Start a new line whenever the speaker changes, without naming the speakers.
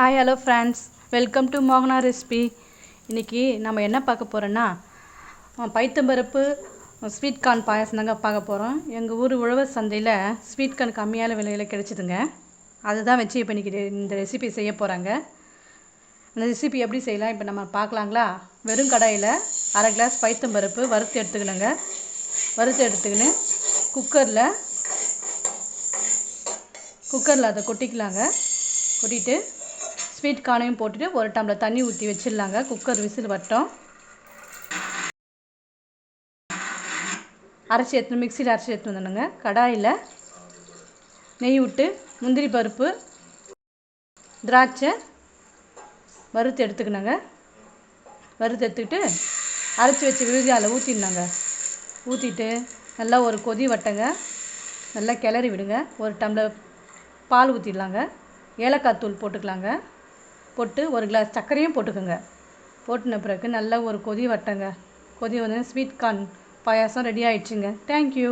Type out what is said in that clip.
Hi hello friends, welcome to மோகனா recipe. இன்றைக்கி நம்ம என்ன பார்க்க போகிறோன்னா பைத்தம்பருப்பு ஸ்வீட் கார்ன் பாயாசம் தாங்க பார்க்க போகிறோம். எங்கள் ஊர் உழவர் சந்தையில் ஸ்வீட் கார்ன் கம்மியான விலையில் கிடைச்சிதுங்க. அதுதான் வச்சு இப்போ இன்றைக்கி இந்த ரெசிபி செய்ய போகிறாங்க. அந்த ரெசிபி எப்படி செய்யலாம் இப்போ நம்ம பார்க்கலாங்களா? வெறும் கடாயில் அரை கிளாஸ் பைத்தம்பருப்பு வறுத்து எடுத்துக்கணுங்க. வறுத்து எடுத்துக்கின்னு குக்கரில் அதை கொட்டிக்கலாங்க. கொட்டிட்டு ஸ்வீட் கார்னையும் போட்டுட்டு ஒரு டம்ளர் தண்ணி ஊற்றி வச்சிடலாங்க. குக்கர் விசில் வரட்டும். மிக்சியில் அரைச்சி எடுத்துன்னு வந்துடுங்க. கடாயில் நெய் விட்டு முந்திரி பருப்பு திராட்சை வறுத்து எடுத்துக்கணுங்க. வறுத்து எடுத்துக்கிட்டு அரைச்சி வச்சு விழுதி அதில் ஊற்றிடணுங்க. ஊற்றிட்டு நல்லா ஒரு கொதி வட்டங்க. நல்லா கிளறி விடுங்க. ஒரு டம்ளர் பால் ஊற்றிடலாங்க. ஏலக்காய் தூள் போட்டுக்கலாங்க. போட்டு ஒரு கிளாஸ் சர்க்கரையும் போட்டுக்கோங்க. போட்டுன பிறகு நல்லா ஒரு கொதி வட்டங்க. கொதி வந்து ஸ்வீட் கார்ன் பாயாசம் ரெடி ஆகிடுச்சுங்க. தேங்க்யூ.